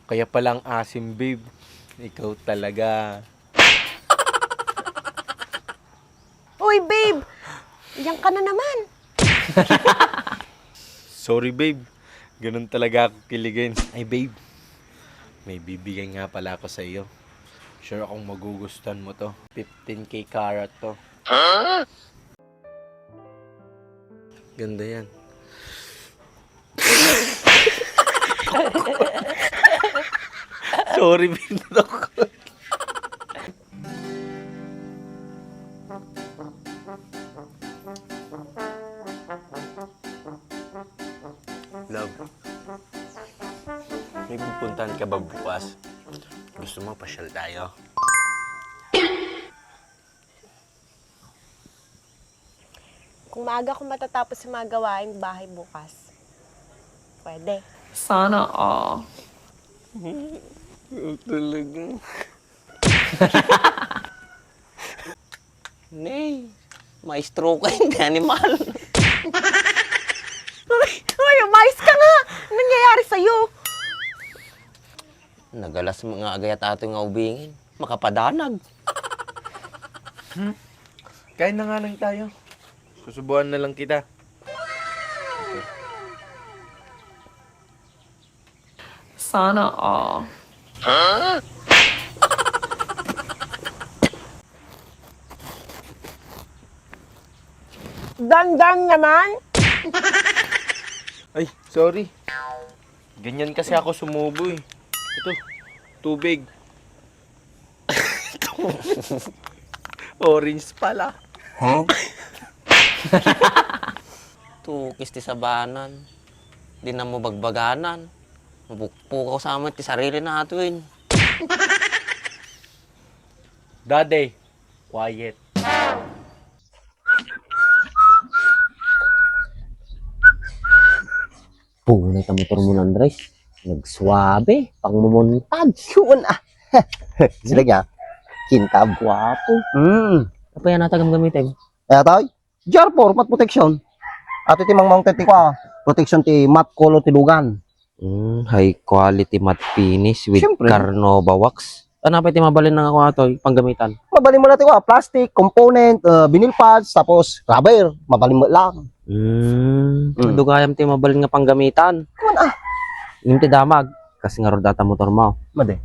Kaya palang asim, babe. Ikaw talaga. Uy, babe! Diyan ka na naman. Sorry, babe. Ganun talaga ako kiligin. Ay, babe. May bibigay nga pala ako sa iyo. Sure akong magugustuhan mo to. 15K carat to. Ganda yan. Sorry, babe. Natakot. Love. May pupuntahan ka ba bukas? Gusto mo pasyal tayo? Kung maaga ko matatapos yung mga gawaing bahay bukas, pwede. Sana all. Talaga. Nay, maestro ka yung animal. Uy, umayos ka nga! Anong nangyayari sa'yo? Nagalas mga agayat ato nga ubingin. Makapadanag. Kain na nga lang tayo. Susubuan na lang kita. Sana all. Dan naman! Ay, sorry. Ganyan kasi ako sumubo eh. Ito, tubig. Orange pala. Tukis ti sabanan. Di na mo bagbaganan. Mabukpo ka sa amin ti sarili natin. Daddy, quiet. Punay ka motor mo ng Andres. Nagsuabe, pang mumuntad. Yun ah. Sila niya, kintab. Guwapo. Apa yan natagam gamitin? Kaya tayo, GR4, mat protection. At iti mang mounted ti kwa, protection ti mat color ti lugan. High quality matte finish with Siyempre. Carnova wax. Ano pa iti mabalin ng ako ato, panggamitan? Mabalin mo natin kwa, plastic, component, vinyl pads, tapos rubber, mabalin mo lang. Dugayam ti mabalin nga panggamitan. Kuman ah, Yung ti damag, kasi nga rodata motor mo. made.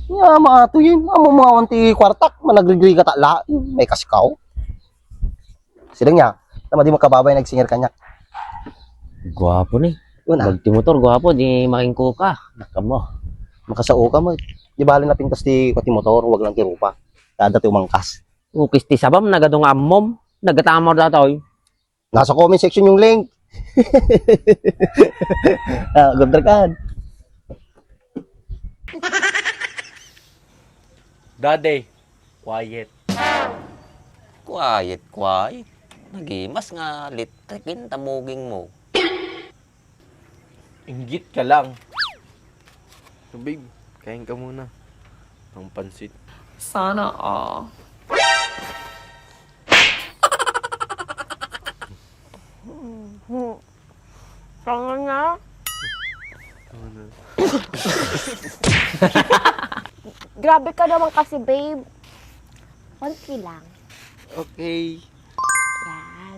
Ya, mga ato yun. Amo mga wanti kwartak, managrigri ka tala, may kasikaw. Sila niya, na di makababay nagsinger kanya. Guwapo ni. Yun ah, Bagti motor, guwapo, di makingko ka. nakamo. Makasao ka mo. Di bali na pintas ti kwati motor, wag lang ti rupa. Kada ti umangkas. Ukis ti sabam, nagadong ammom. Nagatamor datoy. Nasa comment section yung link. Gabdrakan. Daddy, quiet. Quiet, quiet. Nagimas nga litekin tamuging mo. Inggit ka lang. So babe, kain ka muna. Ang pansit. Sana all. Tanga nga. Grabe ka naman kasi, babe. Konti lang. Okay. Yan.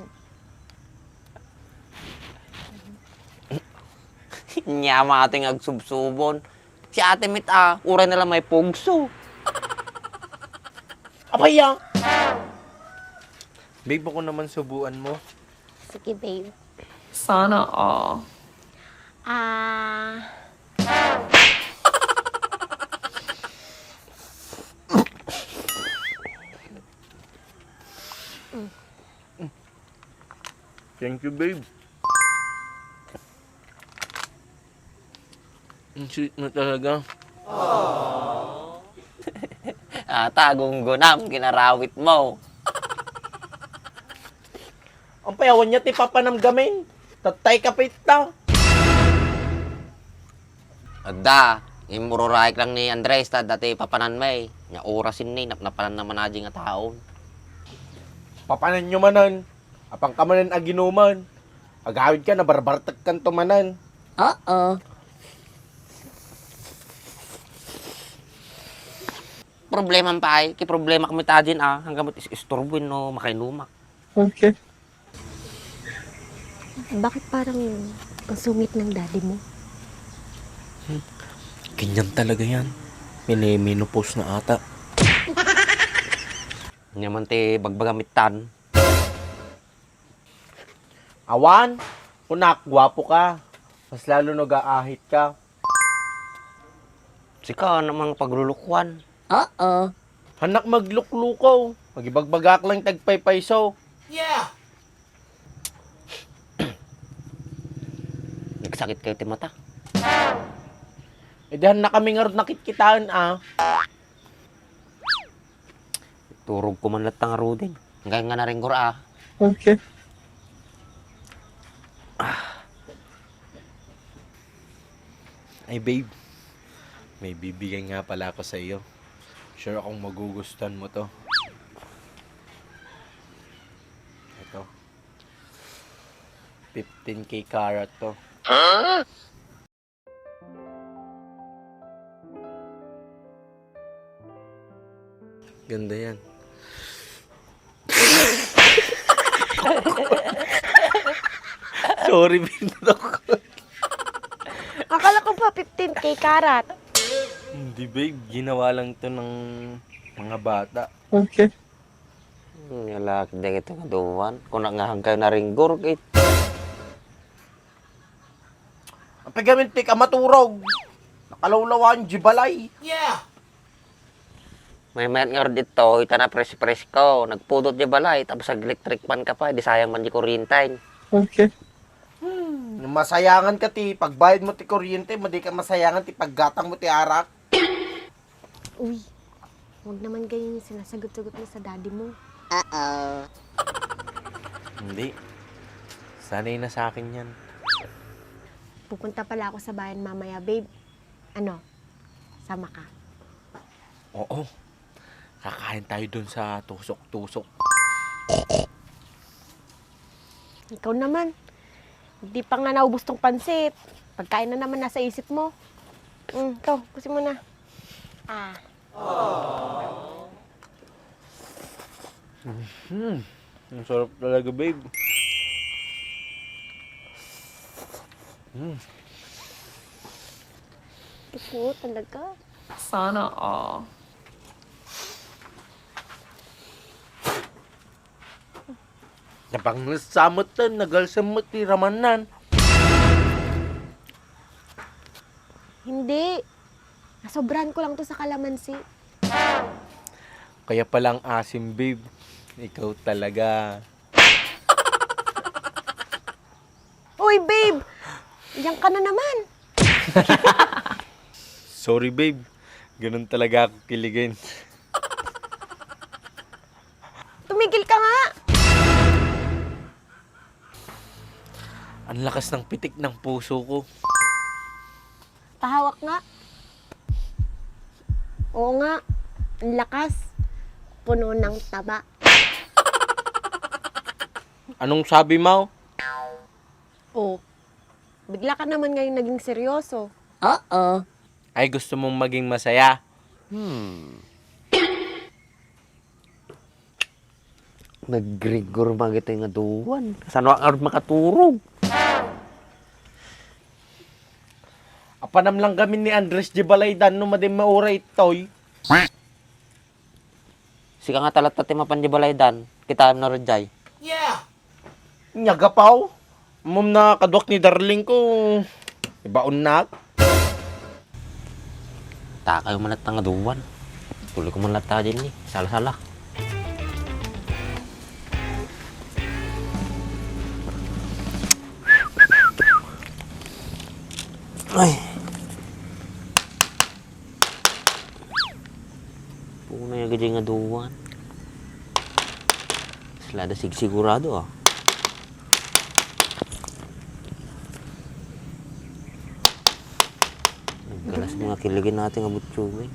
Nyama ating agsubsubon. Si ate mit uray na lang may pugso. Apaya! Babe, ako naman subuan mo. Sige, babe. Sana all. Ah... Thank you, babe. Ang sweet mo talaga. Tagong gunam, kinarawit mo. Ang payawan niya, tipapanamgamin. Tatay kapit ta. Agda, imururaik lang ni Andres, dati papanan may. Nya orasin ni, napnapanan naman aji nga taon. Papanan nyo manan. Apang kamanan aginuman. Agawid ka na barbartag kan tumanan. Oo. problema pa ay. Ki problema kami tadin hanggang mo isturbuin no makainumak. Bakit parang ang sungit ng daddy mo? Ganyan talaga yan. Miniminopause na ata. Nyaman te bagbagamitan. Awan, kunak, gwapo ka. Mas lalo nag-aahit ka. Sika namang paglulukwan. Oo. Hanak magluklukaw. Magibagbagak lang tagpaypayso. Nagsakit kayo ti mata. E dihan na kami nga rin nakitkitaan Turog ko man latang rudin. Hanggang nga na rin gura Ay babe, may bibigay nga pala ako sa iyo. Sure akong magugustuhan mo to. Ito. 15K carat to. Ganda yan. Sorry, binunok ko. Akala ko pa 15K karat. Hindi babe, ginawa lang to ng mga bata. Lalaki din ito nga duwan. Kung nga kayo na rin gurg Ang pigamit ka maturog. Nakalawlawan, jibalay. May nga dito, ita na press ko. Nagpudot di balay, tapos electric pan ka pa, di sayang man di kuryentay. Masayangan ka ti, pagbayad mo ti kuryente, madi ka masayangan ti paggatang mo ti arak. Uy, huwag naman ganyan yung sinasagot-sagot mo sa daddy mo. Hindi. Sanay na sa akin yan. Pupunta pala ako sa bayan mamaya, babe. Ano? Sama ka? Oo. Kakain tayo dun sa tusok-tusok. Ikaw naman. Hindi pa nga naubos tong pansit. Pagkain na naman nasa isip mo. Ikaw, kusin mo na. Ang sarap talaga, babe. Ito talaga. Sana all. Napang nasamot na, nagalsamot ti ramanan. Hindi. Nasobrahan ko lang to sa kalamansi. Kaya palang asim, babe. Ikaw talaga. Uy, babe! Diyan ka na naman. Sorry, babe. Ganun talaga ako kiligin. Tumigil ka nga. Ang lakas ng pitik ng puso ko. Pahawak nga. Oo nga. Ang lakas. Puno ng taba. Anong sabi mo? Oh. Bigla ka naman ngayon naging seryoso. Ay, gusto mong maging masaya? Nag-grigor magito nga duwan. Saan ka makaturog? Apanam lang kami ni Andres de Balaydan no madim mauray toy. Sika nga talat pati mapandibalaydan. Kita na rin jay. Nyagapaw. Mum na kadwak ni darling ko. Ibaon na. Takayo man at nga duwan. Tuloy ko man lata din Sala-sala. Ay. Puna yung gajay nga duwan. Selada sigurado Naggalas mga kiligin natin nga butsumin.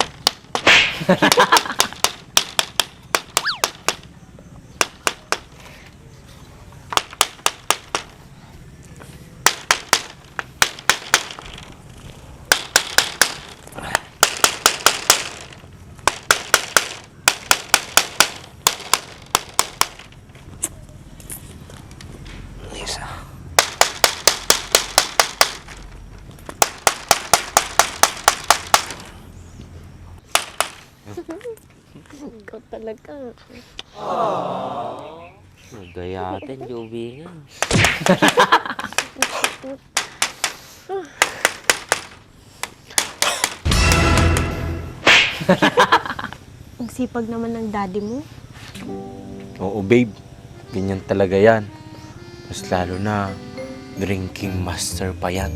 talaga. Nagayatin, Jubingan. Ang sipag naman ng daddy mo. Oo, babe. Ganyan talaga yan. Mas lalo na, drinking master pa yan.